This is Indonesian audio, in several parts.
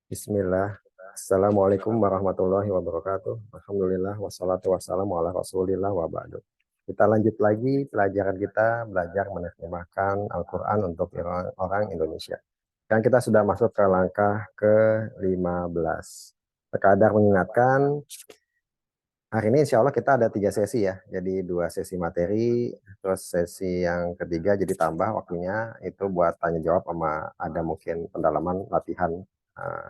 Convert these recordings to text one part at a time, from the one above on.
Bismillah. Assalamualaikum warahmatullahi wabarakatuh. Alhamdulillah wassalatu wassalamu ala Rasulillah wa ba'du. Kita lanjut lagi pelajaran kita belajar menerjemahkan Al-Qur'an untuk orang Indonesia. Dan kita sudah masuk ke langkah ke-15. Terkadang mengingatkan, hari ini insya Allah kita ada 3 sesi ya. Jadi 2 sesi materi, terus sesi yang ketiga jadi tambah waktunya itu buat tanya jawab sama ada mungkin pendalaman latihan.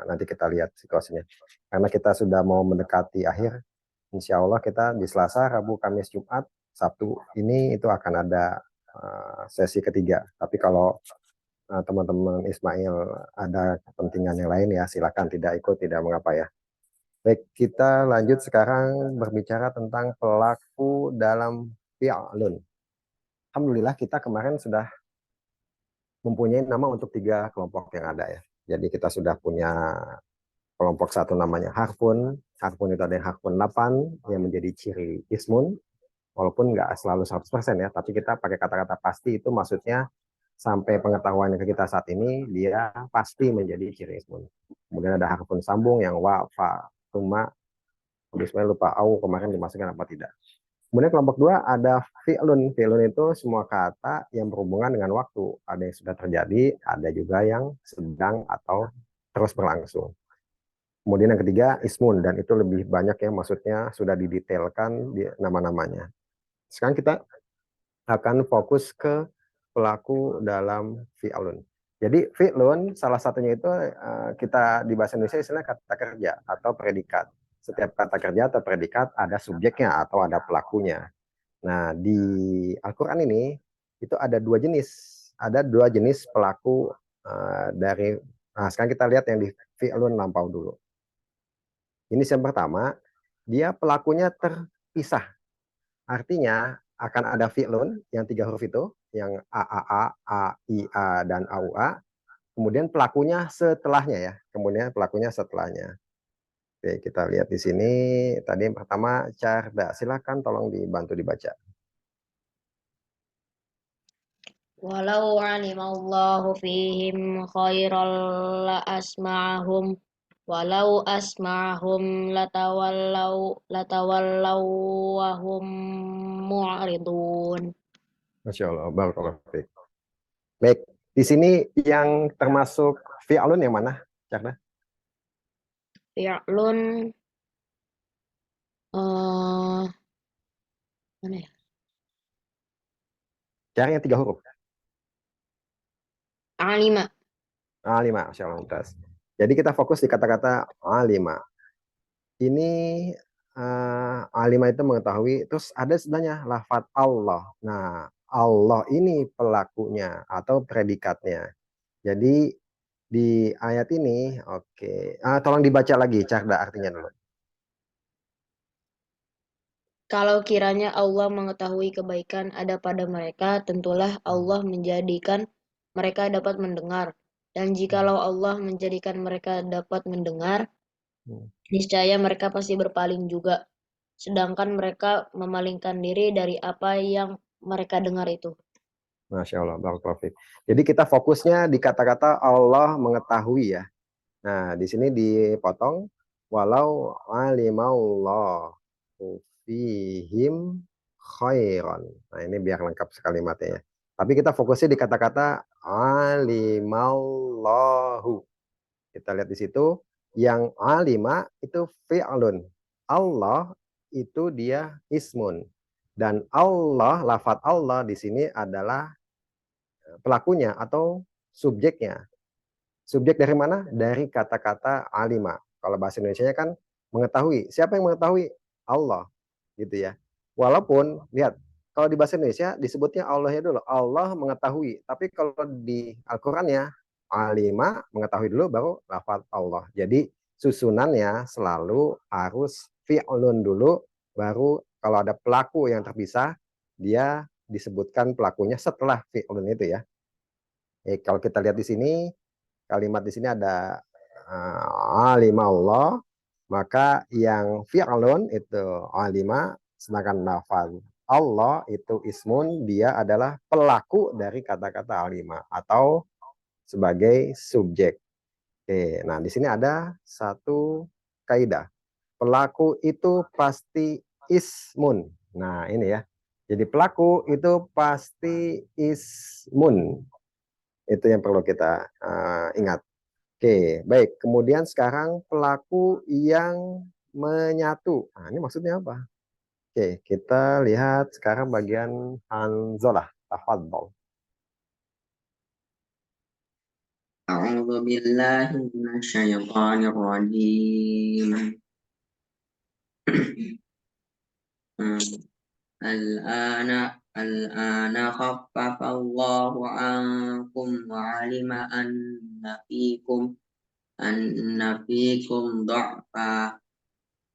Nanti kita lihat situasinya. Karena kita sudah mau mendekati akhir, insya Allah kita di Selasa, Rabu, Kamis, Jumat, Sabtu ini itu akan ada sesi ketiga. Tapi kalau teman-teman Ismail ada kepentingan yang lain ya silakan tidak ikut, tidak mengapa ya. Baik, kita lanjut sekarang berbicara tentang pelaku dalam fi'lun. Alhamdulillah kita kemarin sudah mempunyai nama untuk 3 kelompok yang ada ya. Jadi kita sudah punya kelompok satu namanya harfun. Harfun itu ada yang harfun 8 yang menjadi ciri ismun. Walaupun nggak selalu 100% ya, tapi kita pakai kata-kata pasti itu maksudnya sampai pengetahuan yang kita saat ini dia pasti menjadi ciri ismun. Kemudian ada harfun sambung yang wa, fa, tuma, Bismillah lupa au kemarin dimasukkan apa tidak. Kemudian kelompok 2 ada fi'lun. Fi'lun itu semua kata yang berhubungan dengan waktu. Ada yang sudah terjadi, ada juga yang sedang atau terus berlangsung. Kemudian yang ketiga ismun, dan itu lebih banyak yang maksudnya sudah didetailkan di nama-namanya. Sekarang kita akan fokus ke pelaku dalam fi'lun. Jadi fi'lun salah satunya itu kita di bahasa Indonesia istilahnya kata kerja atau predikat. Setiap kata kerja atau predikat ada subjeknya atau ada pelakunya. Nah, di Al-Quran ini itu ada 2 jenis. Ada 2 jenis pelaku dari. Nah, sekarang kita lihat yang di fi'lun lampau dulu. Jenis yang pertama, dia pelakunya terpisah. Artinya akan ada fi'lun yang 3 huruf itu, yang a, i, a, dan a. Kemudian pelakunya setelahnya ya. Kemudian pelakunya setelahnya. Oke, kita lihat di sini. Tadi yang pertama, Carda. Silakan tolong dibantu dibaca. Walau alimallahu fihim khairal la asma'ahum walau asma'ahum latawallau wa hum mu'ridun. Masya Allah, barakallahu fiik. Baik, di sini yang termasuk fi'lun yang mana, Carda? Fi'lun eh mana ya? Cari yang 3 huruf. Alima. A5, Masya Allah, mumtaz. Jadi kita fokus di kata-kata A5. Ini A5 itu mengetahui, terus ada sebenarnya lafadz Allah. Nah, Allah ini pelakunya atau predikatnya. Jadi di ayat ini, oke. Tolong dibaca lagi, Carda artinya dulu. Kalau kiranya Allah mengetahui kebaikan ada pada mereka, tentulah Allah menjadikan mereka dapat mendengar. Dan jikalau Allah menjadikan mereka dapat mendengar, Hmm. niscaya mereka pasti berpaling juga. Sedangkan mereka memalingkan diri dari apa yang mereka dengar itu. Masya Allah, barakallahu fiik. Jadi kita fokusnya di kata-kata Allah mengetahui ya. Nah, di sini dipotong walau alimallahu fihim khairan. Nah, ini biar lengkap sekalimatnya ya. Tapi kita fokusnya di kata-kata alimallahu. Kita lihat di situ yang alima itu fi'lun. Allah itu dia ismun. Dan Allah, lafadz Allah di sini adalah pelakunya atau subjeknya. Subjek dari mana? Dari kata-kata alima. Kalau bahasa Indonesianya kan mengetahui. Siapa yang mengetahui? Allah, gitu ya. Walaupun lihat, kalau di bahasa Indonesia disebutnya Allahnya dulu. Allah mengetahui. Tapi kalau di Al-Qur'annya alima mengetahui dulu baru lafaz Allah. Jadi susunannya selalu harus fi'lun dulu baru kalau ada pelaku yang terpisah dia disebutkan pelakunya setelah fi'lun itu ya. Kalau kita lihat di sini kalimat di sini ada alima Allah, maka yang fi'lun itu alima, sedangkan lafaz Allah itu ismun, dia adalah pelaku dari kata-kata alima atau sebagai subjek. Oke, nah di sini ada satu kaidah. Pelaku itu pasti ismun. Nah, ini ya. Jadi pelaku itu pasti ismun. Itu yang perlu kita ingat. Oke, baik. Kemudian sekarang pelaku yang menyatu. Nah, ini maksudnya apa? Oke, kita lihat sekarang bagian Hanzalah. Tafadhol. أعوذ بالله من الشيطان الرجيم الآن الآن خفف الله عنكم وعلم أن فيكم ضعفا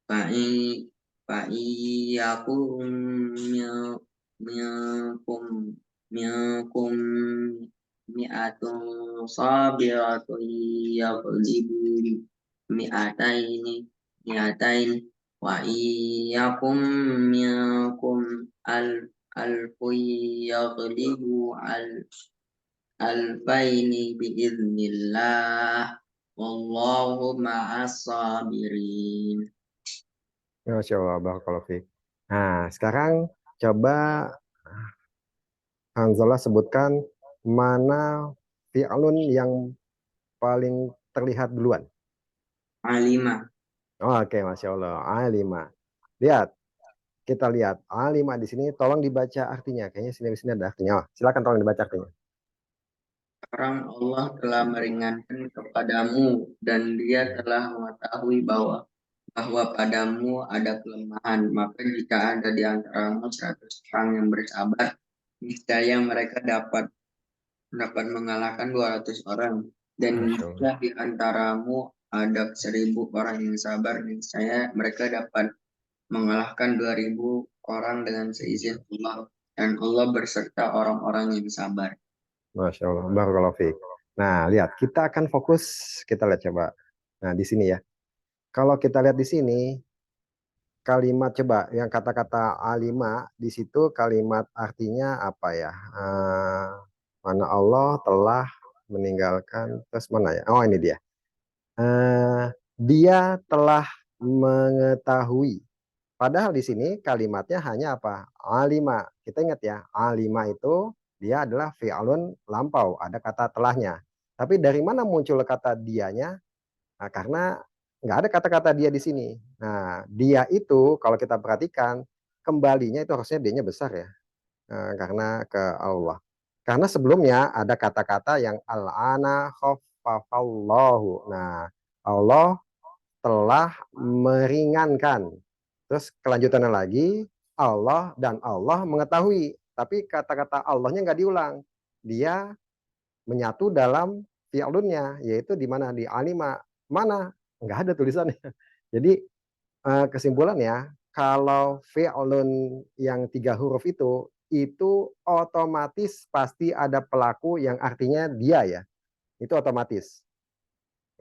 فإن فإن يكن منكم منكم مئة صابرة يغلبوا مئتين وإن يكن منكم ألف يغلبوا ألفين بإذن الله والله مع الصابرين. Masya Allah, barakallahu fiik. Nah, sekarang coba Hanzalah sebutkan mana fi'lun yang paling terlihat duluan. Alima. Oh, oke, Masya Allah. Alima. Lihat, kita lihat. Alima di sini, tolong dibaca artinya. Kayaknya sini ada artinya. Oh, silakan tolong dibaca artinya. Sekarang Allah telah meringankan kepadamu dan Dia telah mengetahui bahwa padamu ada kelemahan. Maka jika ada di antaramu 100 orang yang bersabar, niscaya mereka dapat mengalahkan 200 orang. Dan Masya Allah. jika di antaramu ada 1.000 orang yang sabar, niscaya mereka dapat mengalahkan 2.000 orang dengan seizin Allah. Dan Allah berserta orang-orang yang sabar. Masya Allah. Barakallahu fiik. Nah, lihat. Kita akan fokus. Kita lihat coba. Nah, di sini ya. Kalau kita lihat di sini, kalimat coba yang kata-kata alima di situ kalimat artinya apa ya? Mana Allah telah meninggalkan, terus mana ya? Oh, ini dia. Dia telah mengetahui. Padahal di sini kalimatnya hanya apa? Alima. Kita ingat ya, alima itu dia adalah fi'alun lampau, ada kata telahnya. Tapi dari mana muncul kata dianya? Nah, karena nggak ada kata-kata dia di sini. Nah, dia itu kalau kita perhatikan kembalinya itu harusnya dia-nya besar ya, karena ke Allah. Karena sebelumnya ada kata-kata yang al-ana khaffafallahu. Nah, Allah telah meringankan. Terus kelanjutannya lagi, Allah dan Allah mengetahui. Tapi kata-kata Allahnya nggak diulang. Dia menyatu dalam fi'lunnya, yaitu di mana? Di alima. Mana? Nggak ada tulisannya. Jadi kesimpulannya, kalau fi'lun yang 3 huruf itu otomatis pasti ada pelaku yang artinya dia ya. Itu otomatis.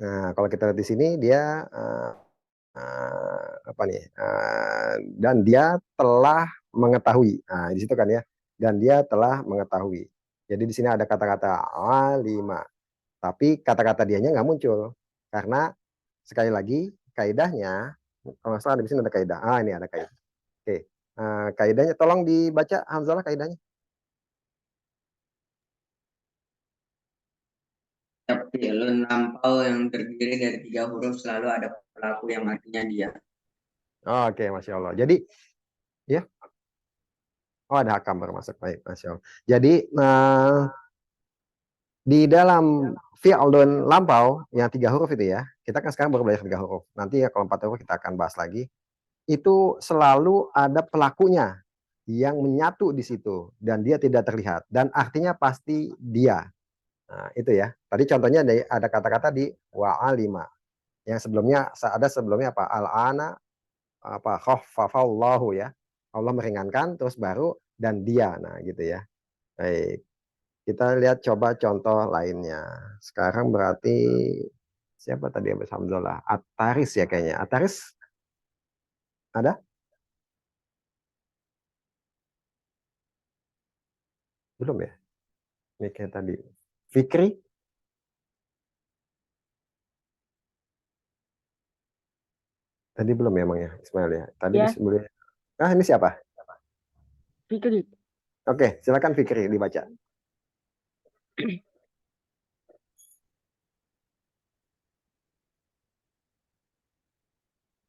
Nah, kalau kita lihat di sini dia apa nih? Dan dia telah mengetahui. Nah, di situ kan ya. Dan dia telah mengetahui. Jadi di sini ada kata-kata alima. Tapi kata-kata dianya nggak muncul. Karena sekali lagi kaidahnya, kalau nggak salah di sini ada kaidah. Ini ada kaidah. Oke. Kaidahnya tolong dibaca Hamzalah kaidahnya. Setiap fi'lun lampau yang terdiri dari 3 huruf selalu ada pelaku yang artinya dia. Oke, Masya Allah. Jadi, ya. Oh, ada hakam baru masuk. Baik, Masya Allah. Jadi, di dalam fi'lun lampau yang 3 huruf itu ya, kita kan sekarang baru belajar 3 huruf. Nanti ya kalau 4 huruf kita akan bahas lagi. Itu selalu ada pelakunya yang menyatu di situ dan dia tidak terlihat dan artinya pasti dia. Nah, itu ya. Tadi contohnya ada kata-kata di wa'alima. Yang sebelumnya ada sebelumnya apa? Al-ana apa khaffafallahu ya. Allah meringankan terus baru dan dia. Nah, gitu ya. Baik. Kita lihat coba contoh lainnya. Sekarang berarti siapa tadi Abis Hamzullah? Ataris ya kayaknya. Ataris ada? Belum ya? Ini kayak tadi. Fikri? Tadi belum memang ya, Ismail ya. Tadi Ya, boleh. Ah, ini siapa? Fikri. Oke, silakan Fikri dibaca.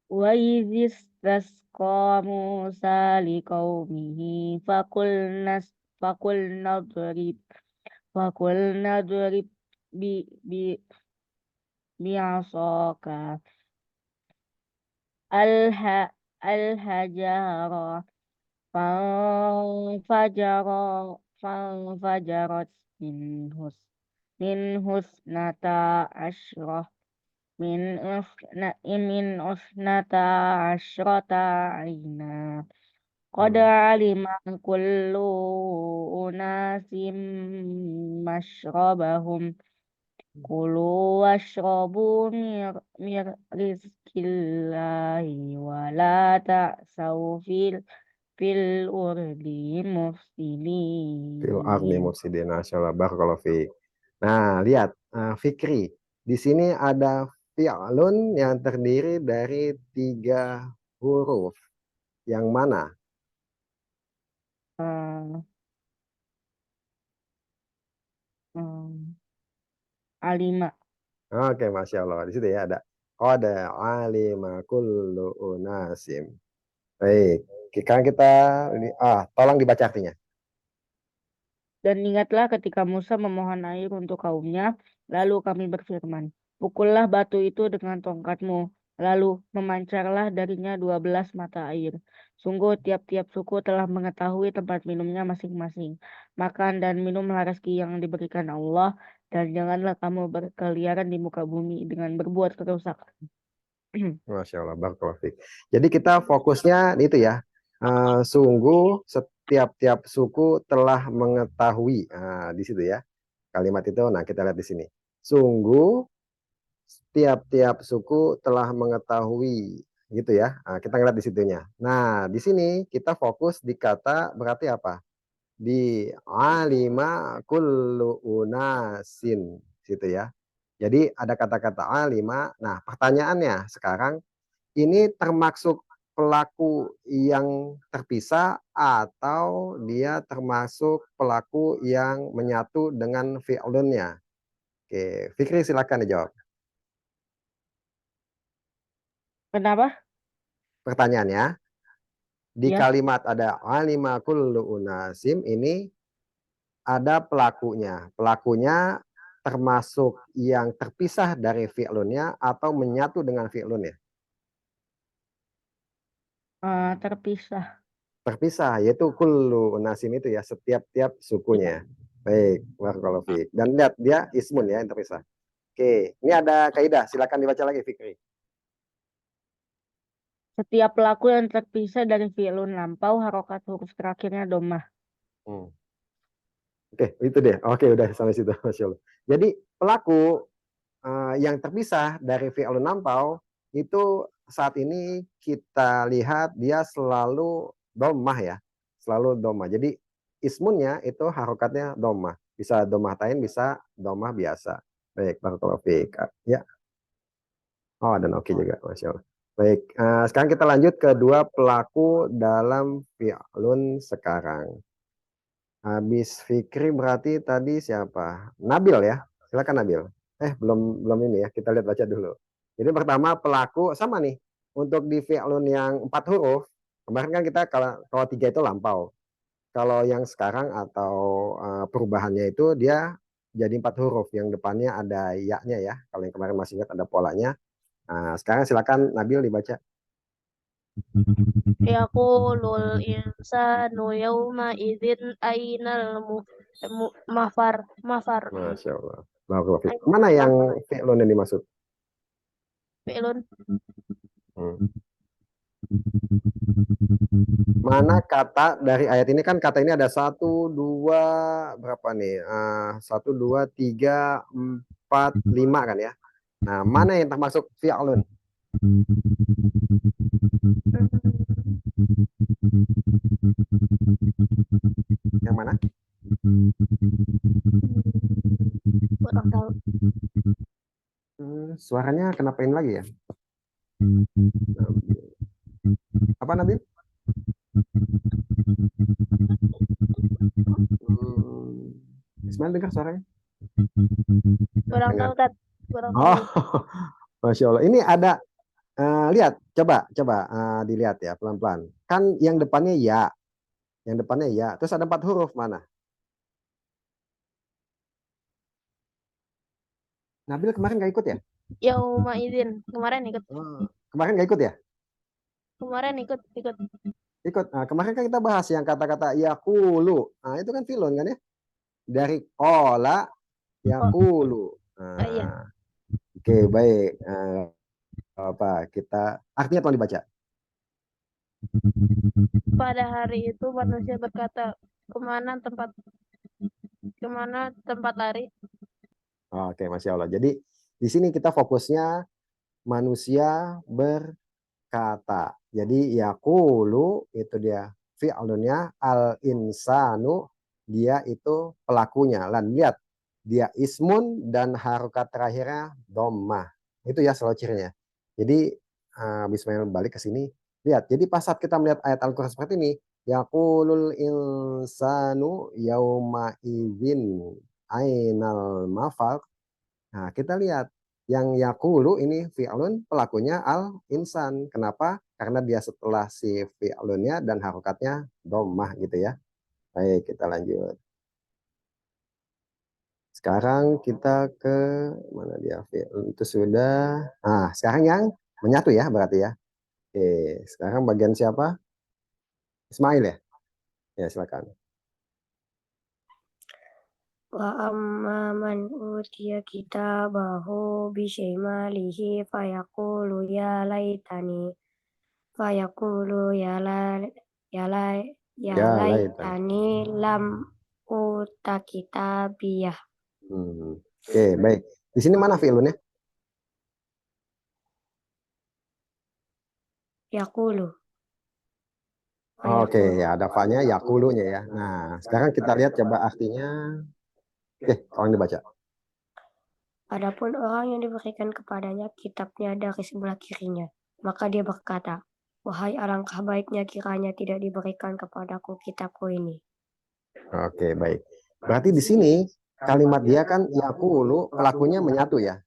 Wa istasqa Musa liqaumihi fakul nadrib fakul nadrib bi bi bi'asaka alha alhajara fanfajara fanfajarat minhus minhusnata asyrah min usnata asyrata aina qad alima kullu unasim masyrabahum kulu washrabu mir rizkillahi wa la ta'saw fil urdi Fil ardi mufsidin. mufsidin. Masyaallah, barakallahu fiik. Nah, lihat Fikri. Di sini ada fi'lun yang terdiri dari 3 huruf. Yang mana? Hmm, hmm, alima. Oke, Masya Allah. Di situ ya ada qad alima kullu unasim. Baik. Sekarang kita tolong dibaca artinya. Dan ingatlah ketika Musa memohon air untuk kaumnya, lalu kami berfirman, pukullah batu itu dengan tongkatmu, lalu memancarlah darinya 12 mata air. Sungguh tiap-tiap suku telah mengetahui tempat minumnya masing-masing. Makan dan minumlah rezeki yang diberikan Allah, dan janganlah kamu berkeliaran di muka bumi dengan berbuat kerusakan. Masya Allah, barakallahu fiik. Jadi kita fokusnya itu ya. Sungguh setiap-tiap suku telah mengetahui. Nah, di situ ya. Kalimat itu, nah kita lihat di sini. Sungguh tiap-tiap suku telah mengetahui, gitu ya. Nah, kita lihat di situnya. Nah, di sini kita fokus di kata berarti apa? Di alima kullu unasin, situ ya. Jadi ada kata-kata alima. Nah, pertanyaannya sekarang, ini termasuk pelaku yang terpisah atau dia termasuk pelaku yang menyatu dengan fi'lunnya? Oke, Fikri silakan dijawab. Kenapa? Pertanyaannya, di Ya, kalimat ada alima kullu unasim ini ada pelakunya. Pelakunya termasuk yang terpisah dari fi'lunnya atau menyatu dengan fi'lunnya? terpisah. Terpisah, yaitu kullu unasim itu ya, setiap-tiap sukunya. Baik, barakallahu fiik. Dan lihat dia ismun ya yang terpisah. Oke, ini ada kaidah, silakan dibaca lagi Fikri. Setiap pelaku yang terpisah dari fi'lun lampau, harokat huruf terakhirnya domah. Hmm. Oke, itu deh. Oke, udah sampai situ, Masya Allah. Jadi pelaku yang terpisah dari fi'lun lampau itu saat ini kita lihat dia selalu domah ya, selalu domah. Jadi ismunnya itu harokatnya domah, bisa domah tain, bisa domah biasa. Baik, barakallahu fiik. Ya, oh dan oke juga, Masya Allah. Baik, sekarang kita lanjut ke dua pelaku dalam fi'lun sekarang. Habis Fikri berarti tadi siapa? Nabil ya. Silakan Nabil. Belum ini ya. Kita lihat baca dulu. Jadi pertama pelaku sama nih. Untuk di fi'lun yang 4 huruf, kemarin kan kita kalau 3 itu lampau. Kalau yang sekarang atau perubahannya itu dia jadi 4 huruf. Yang depannya ada ya-nya ya. Kalau yang kemarin masih ingat ada polanya. Nah, sekarang silakan Nabil dibaca. Yaqulul insanu yawma idzin ainal mafar mafar Masya Allah. Barakallahu fiik. Mana yang fi'lun yang dimaksud? fi'lun Hmm. Mana kata dari ayat ini, kan kata ini ada 1, 2, berapa nih? 1, 2, 3, 4, 5 kan ya. Nah, mana yang termasuk fi'lun? Yang mana? kurang tahu. Suaranya kenapa ini lagi ya? Apa Nabil? Ismail dengar suaranya? Kurang Dengar. tahu, Tat. Kurang Oh, tahu. Masya Allah. Ini ada, lihat, coba dilihat ya pelan-pelan. Kan yang depannya ya, terus ada 4 huruf mana? Nabil kemarin nggak ikut ya? Yauma izin. Kemarin ikut. Kemarin nggak ikut ya? Kemarin ikut. Ikut. Nah, kemarin kan kita bahas yang kata-kata yakulu. Nah, itu kan filon kan ya? Dari kola yakulu. Iya. Nah, oke, baik. Apa kita artinya tolong dibaca. Pada hari itu manusia berkata, kemana tempat lari? Oke, Masya Allah. Jadi di sini kita fokusnya manusia berkata. Jadi yakulu itu dia fi'lunnya, al insanu dia itu pelakunya. Lan lihat dia ismun dan harokat terakhirnya dhammah. Itu ya selalu cirinya. Jadi Bismillah balik ke sini. Lihat, jadi pas saat kita melihat ayat Al-Qur'an seperti ini, yaqulul insanu yauma idzin ainal mafar. Nah, kita lihat yang yakulu ini fi'lun pelakunya al insan. Kenapa? Karena dia setelah si fi'lunnya dan harokatnya dhammah gitu ya. Baik, kita lanjut. Sekarang kita ke mana dia? Fi'lun itu sudah. Nah, sekarang yang menyatu ya berarti ya. Oke, sekarang bagian siapa? Ismail ya? Ya, silakan. Wa amma man utiya kitabahu bisyimalihi fayaqulu ya laitani Ya, laita. laitani lam uta kitabiyah. Oke, baik. Di sini mana fi'lunnya? Yaqulu. Oke, ya ada fa-nya, yakulunya ya. Nah, sekarang kita lihat coba artinya. Oke, tolong dibaca. Adapun orang yang diberikan kepadanya kitabnya dari sebelah kirinya, maka dia berkata, wahai alangkah baiknya kiranya tidak diberikan kepadaku kitabku ini. Oke, baik. Berarti di sini kalimat dia kan yakulu, pelakunya menyatu ya.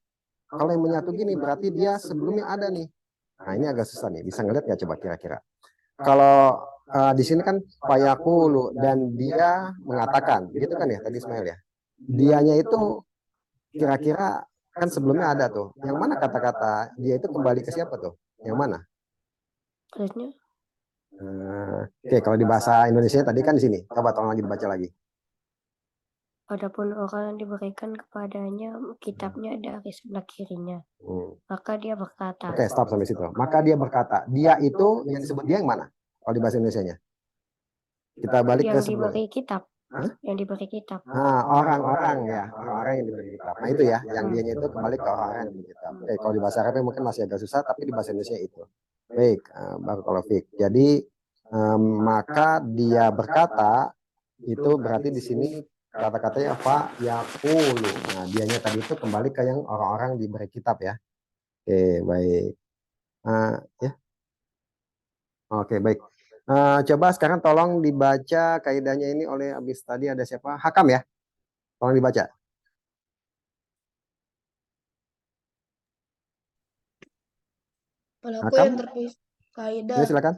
Kalau yang menyatu gini berarti dia sebelumnya ada nih. Nah, ini agak susah nih. Bisa ngeliat nggak coba kira-kira? Kalau di sini kan fayakulu dan dia mengatakan, gitu kan ya tadi Ismail ya. Dianya itu kira-kira kan sebelumnya ada tuh. Yang mana kata-kata dia itu kembali ke siapa tuh? Yang mana? Terusnya, Oke, kalau di bahasa Indonesia tadi kan di sini. Coba tolong lagi dibaca lagi. adapun orang yang diberikan kepadanya kitabnya dari sebelah kirinya, maka dia berkata. Oke, stop sampai situ. Maka dia berkata, dia itu yang disebut dia yang mana? Kalau di bahasa Indonesianya. Kita balik ke Yang sebelum. diberi kitab. Hah? Yang diberi kitab. Nah, orang-orang ya, orang-orang yang diberi kitab. Nah itu ya, yang dianya itu kembali ke orang-orang yang diberi kitab. Oke, kalau di bahasa Arabnya mungkin masih agak susah, tapi di bahasa Indonesia itu. Baik, barakallahu fiik. Jadi maka dia berkata itu berarti di sini kata-katanya fa yaqulu. Nah, dianya tadi itu kembali ke yang orang-orang diberi kitab ya. Oke, baik. Ya. Oke, baik. Coba sekarang tolong dibaca kaidahnya ini oleh abis tadi ada siapa? Hakam ya. Tolong dibaca. Pelaku Hakam? yang terpisah kaidah. Ya, silakan.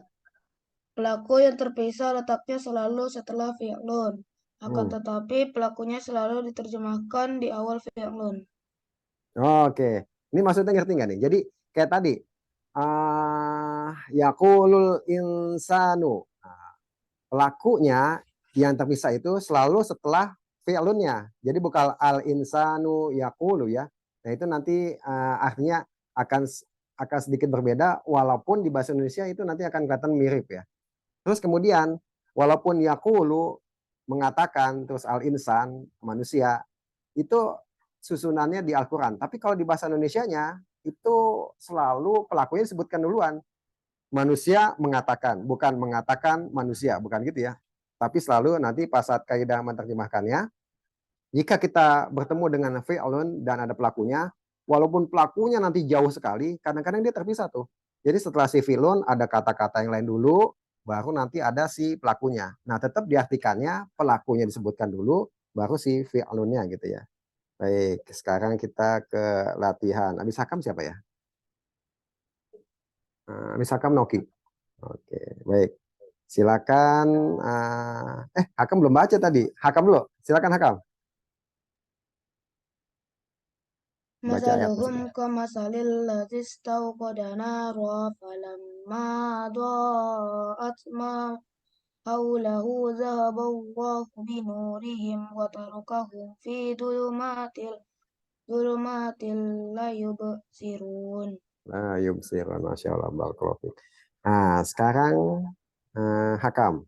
Pelaku yang terpisah letaknya selalu setelah fi'lun. Akan tetapi pelakunya selalu diterjemahkan di awal fi'lun. Oke. Ini maksudnya ngerti nggak nih? Jadi kayak tadi yaqulul insanu. Nah, pelakunya yang terpisah itu selalu setelah fi'lunnya. Jadi bukan al insanu yaqulu ya. Nah, itu nanti artinya akan sedikit berbeda walaupun di bahasa Indonesia itu nanti akan kelihatan mirip ya. Terus kemudian walaupun yaqulu mengatakan terus al insan manusia itu susunannya di Al-Qur'an. Tapi kalau di bahasa Indonesianya itu selalu pelakunya disebutkan duluan. Manusia mengatakan, bukan mengatakan manusia, bukan gitu ya. Tapi selalu nanti pas saat kaidah menerjemahkannya, jika kita bertemu dengan fi'lun dan ada pelakunya, walaupun pelakunya nanti jauh sekali, kadang-kadang dia terpisah tuh. Jadi setelah si fi'lun ada kata-kata yang lain dulu, baru nanti ada si pelakunya. Nah, tetap diartikannya pelakunya disebutkan dulu, baru si fi'lunnya gitu ya. Baik, sekarang kita ke latihan. Abis Hakam siapa ya? Abis Hakam Noki. Oke, baik. Silakan. Hakam belum baca tadi. Hakam dulu. Silakan Hakam. Baca ayat Masaluhum maksudnya. kamasalil ladzi istawqada nara falamma adaa'at ma hawlahu dhahaba Allahu binurihim wa tarakahum fi dhulumatil la yubsirun. Nah, yubsirun. Masya Allah. Barakallahu fiik. Nah, sekarang Hakam.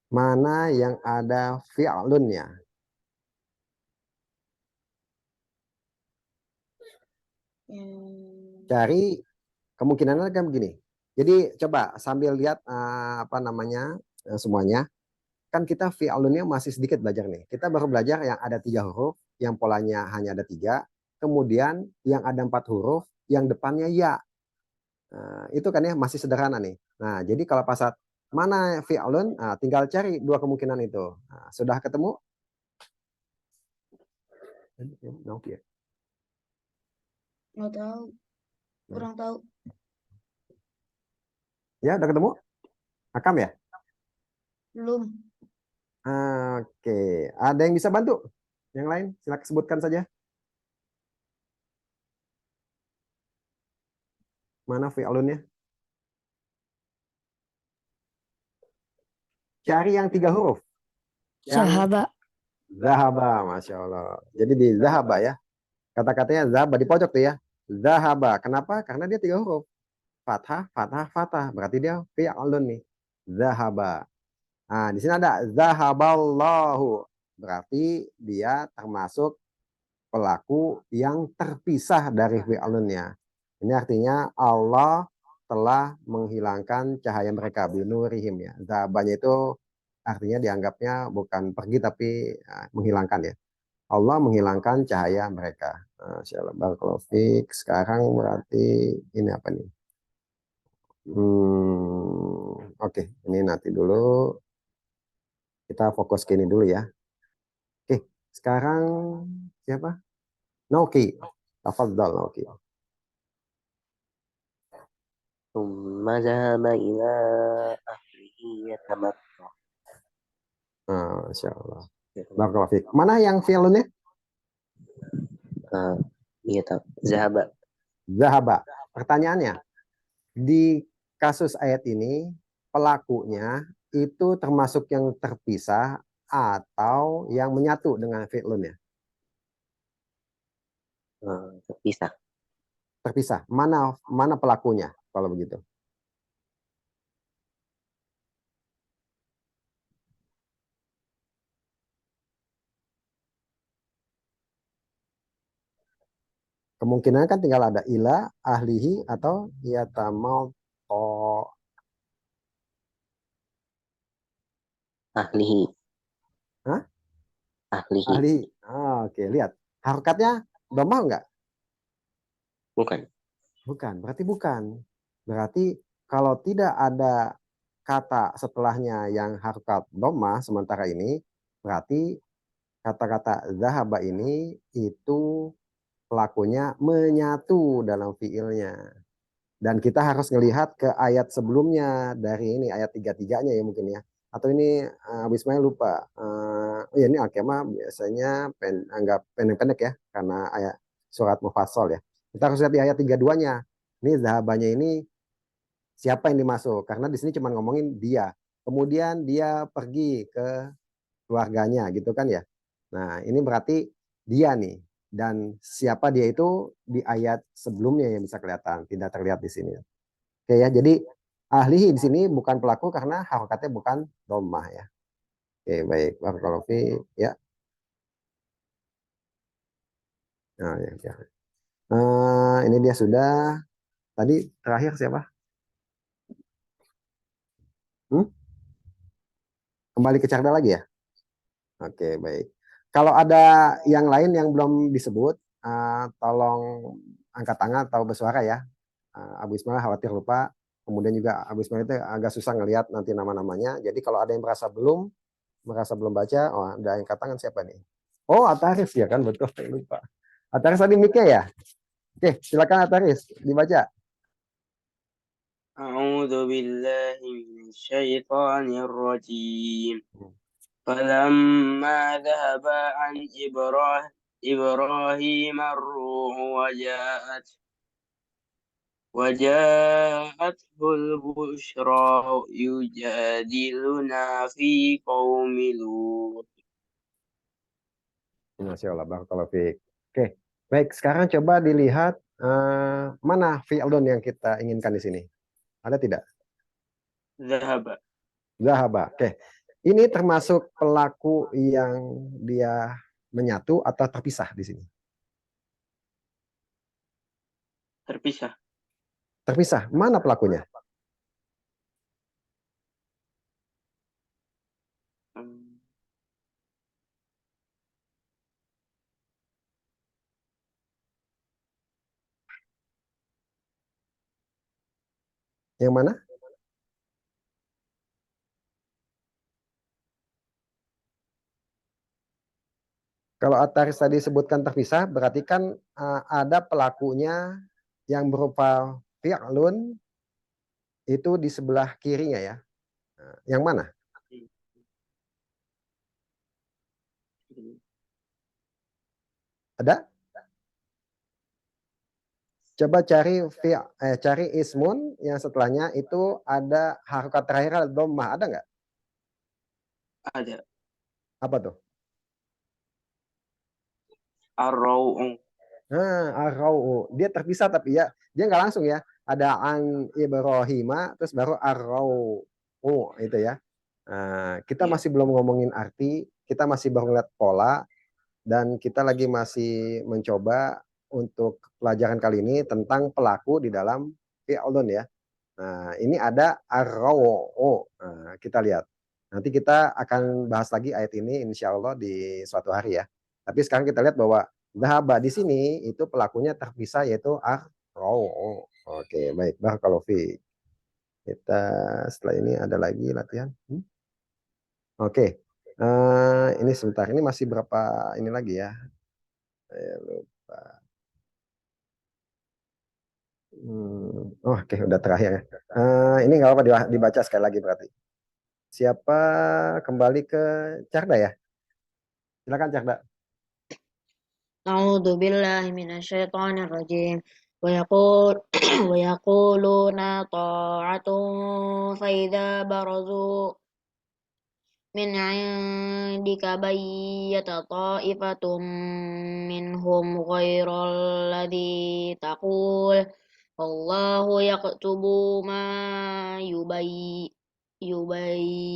Mana yang ada fi'lunnya? Cari kemungkinannya kan begini. Jadi coba sambil lihat semuanya. Kan kita fi'lunnya masih sedikit belajar nih. Kita baru belajar yang ada 3 huruf, yang polanya hanya ada 3. Kemudian yang ada 4 huruf, yang depannya ya. Itu kan ya masih sederhana nih. Nah, jadi kalau pas saat mana fi'lun, tinggal cari 2 kemungkinan itu. Nah, sudah ketemu? Nggak tahu, kurang tahu. Ya, udah ketemu? Hakam ya? Belum. Oke, ada yang bisa bantu? Yang lain, silakan sebutkan saja. Mana fi'lunnya? Cari yang 3 huruf. Zahaba. Zahaba, Masya Allah. Jadi di zahaba ya. Kata-katanya zahaba di pojok tuh ya. Zahaba. Kenapa? Karena dia 3 huruf. Fathah, fathah, fathah. Berarti dia fi'lun nih. Zahaba. Nah, di sini ada zahaballahu. Berarti dia termasuk pelaku yang terpisah dari fi'lunnya. Ini artinya Allah telah menghilangkan cahaya mereka, binurihim ya. Zahabanya itu artinya dianggapnya bukan pergi tapi menghilangkan ya. Allah menghilangkan cahaya mereka. Barakallahu fiik. Sekarang berarti ini apa nih? Oke, ini nanti dulu. Kita fokus ke ini dulu ya. Oke, sekarang siapa? Noki. Tafadhal Noki. ثم ذهب إلى أهله يتمطى. Masya Allah. Barakallahu fiik. Mana yang fi'lunnya? Zahaba. Zahaba. Pertanyaannya, di kasus ayat ini pelakunya itu termasuk yang terpisah atau yang menyatu dengan fi'lunnya? Terpisah. Terpisah. Mana pelakunya kalau begitu? Kemungkinan kan tinggal ada ila, ahlihi, atau yatamalto. Ahlihi. Hah? Ahlihi. Ahlihi. Oke, lihat. Harokatnya domah enggak? Bukan. Bukan, berarti bukan. Berarti kalau tidak ada kata setelahnya yang harokat domah sementara ini, berarti kata-kata zahaba ini itu pelakunya menyatu dalam fiilnya. Dan kita harus melihat ke ayat sebelumnya dari ini ayat 33-nya ya mungkin ya. Atau ini Abu Ismail lupa. Ya ini Al-Qiyamah biasanya anggap pendek-pendek ya karena ayat surat mufassal ya. Kita harus lihat di ayat 32-nya. Ini zahabanya ini siapa yang dimasuk? Karena di sini cuma ngomongin dia. Kemudian dia pergi ke keluarganya gitu kan ya. Nah, ini berarti dia nih. Dan siapa dia itu di ayat sebelumnya yang bisa kelihatan, tidak terlihat di sini. Oke ya, jadi ahlihi di sini bukan pelaku karena harokatnya bukan dhammah ya. Oke, baik. Barakallahu fiik ya. Nah, ya. Ini dia sudah. Tadi terakhir siapa? Kembali ke Carda lagi ya? Oke, baik. Kalau ada yang lain yang belum disebut, tolong angkat tangan atau bersuara ya. Abu Ismail khawatir lupa. Kemudian juga Abu Ismail itu agak susah ngelihat nanti nama-namanya. Jadi kalau ada yang merasa belum baca, oh ada yang katakan siapa nih? Oh, Ataris ya kan, betul, lupa. Ataris tadi mic-nya ya? Oke, silakan Ataris dibaca. A'udzu billahi minasyaitonir rajim. Falamma dhahaba an Ibrahim ar-ruh وجاءته البشرى يجادلنا في قوم لوط. Masya Allah, barakallahu fiik. Oke, baik. Sekarang coba dilihat mana fi'lun yang kita inginkan di sini. Ada tidak? Dhahaba. Zahaba. Oke. Ini termasuk pelaku yang dia menyatu atau terpisah di sini? Terpisah. Terpisah. Mana pelakunya? Yang mana? Kalau Ataris tadi sebutkan terpisah, berarti kan ada pelakunya yang berupa fi'lun itu di sebelah kirinya ya. Yang mana? Ada? Coba cari ismun yang setelahnya itu ada harokat terakhir dhammah, ada nggak? Ada. Apa tuh? Ar-Raw'u. Ar-Raw'u. Dia terpisah tapi ya, dia nggak langsung ya. Ada an Ibrahima, terus baru Ar-Raw'u itu ya. Kita masih belum ngomongin arti, kita masih baru ngeliat pola, dan kita lagi masih mencoba untuk pelajaran kali ini tentang pelaku di dalam fi'lun ya. Nah, ini ada Ar-Raw'u. Kita lihat. Nanti kita akan bahas lagi ayat ini insya Allah di suatu hari ya. Tapi sekarang kita lihat bahwa dhahaba di sini itu pelakunya terpisah yaitu Ar-Raw'u. Oke, baik. Barakallahu fiik. Kita setelah ini ada lagi latihan. Oke. Ini sebentar. Ini masih berapa ini lagi ya? Saya lupa. Oke, udah terakhir ya. Ini nggak apa dibaca sekali lagi berarti. Siapa kembali ke Carda ya? Silakan Carda. A'udzu billahi minasyaitonir rajim. ويقولون طاعة فإذا برزوا من عندك بيت طائفة منهم غير الذي تقول والله يكتب ما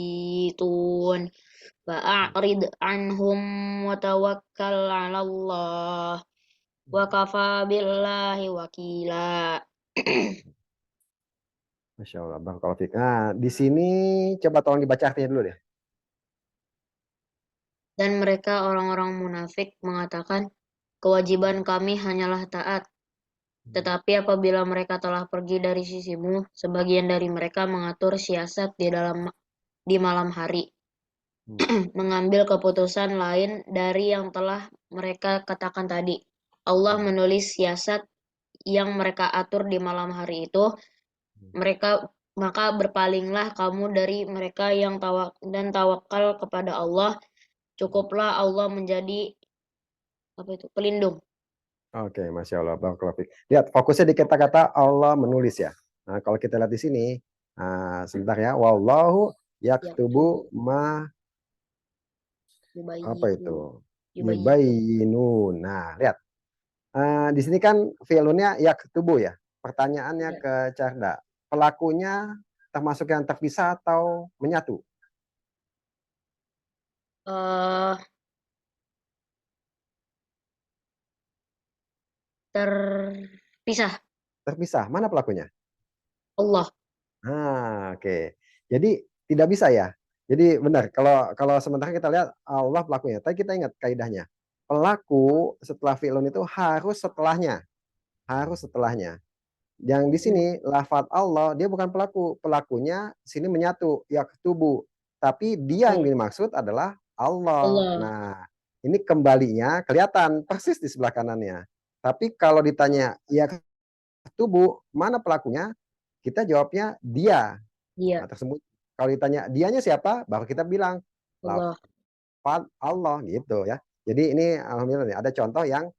يبيتون فأعرض عنهم وتوكل على الله وكفى بالله وكيلا. Masya Allah, barakallahu fiik. Nah, di sini coba tolong dibaca artinya dulu deh. Dan mereka orang-orang munafik mengatakan, kewajiban kami hanyalah taat. Tetapi apabila mereka telah pergi dari sisimu, sebagian dari mereka mengatur siasat di malam hari, mengambil keputusan lain dari yang telah mereka katakan tadi. Allah menulis siasat yang mereka atur di malam hari itu, maka berpalinglah kamu dari mereka yang tawakal kepada Allah. Cukuplah Allah menjadi pelindung. Oke, Masya Allah, barakallahu fiik. Lihat, fokusnya di kata-kata Allah menulis ya. Nah, kalau kita lihat di sini, sebentar ya. Wallahu yaktubu ma apa itu? Yubayyinun. Nah, lihat. Di sini kan fi'lunnya yaktubu ya. Pertanyaannya ke Carda. Pelakunya termasuk yang terpisah atau menyatu? Terpisah. Terpisah. Mana pelakunya? Allah. Oke. Jadi tidak bisa ya. Jadi benar kalau sementara kita lihat Allah pelakunya. Tapi kita ingat kaidahnya. Pelaku setelah fi'lun itu harus setelahnya. Harus setelahnya. Yang di sini lafadz Allah dia bukan pelaku, pelakunya sini menyatu yaktubu, tapi dia yang dimaksud adalah Allah. Allah. Nah, ini kembalinya kelihatan persis di sebelah kanannya. Tapi kalau ditanya yaktubu mana pelakunya, kita jawabnya dia. Dia. Nah, tersebut kalau ditanya dianya siapa, baru kita bilang Allah. lafadz Allah gitu ya. Jadi ini alhamdulillah nih, ada contoh yang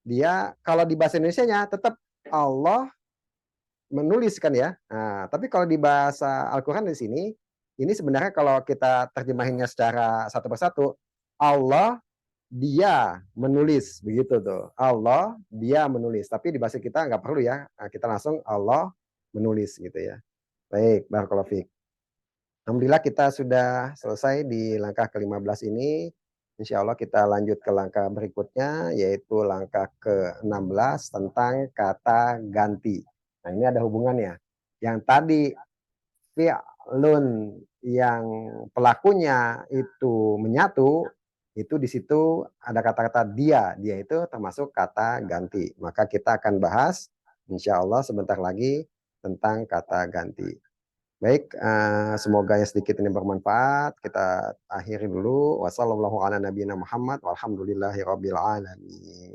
dia kalau di bahasa Indonesianya tetap Allah menulis kan ya. Nah, tapi kalau di bahasa Al-Qur'an di sini, ini sebenarnya kalau kita terjemahinnya secara satu persatu, Allah dia menulis begitu tuh. Allah dia menulis. Tapi di bahasa kita nggak perlu ya. Nah, kita langsung Allah menulis gitu ya. Baik, barakallahu fiik. Alhamdulillah kita sudah selesai di langkah ke-15 ini. Insya Allah kita lanjut ke langkah berikutnya, yaitu langkah ke-16 tentang kata ganti. Nah, ini ada hubungannya. Yang tadi fi'lun yang pelakunya itu menyatu, itu di situ ada kata-kata dia. Dia itu termasuk kata ganti. Maka kita akan bahas insya Allah sebentar lagi tentang kata ganti. Baik, semoga yang sedikit ini bermanfaat. Kita akhiri dulu. Wassalamualaikum warahmatullahi wabarakatuh. Walhamdulillahirabbil alamin.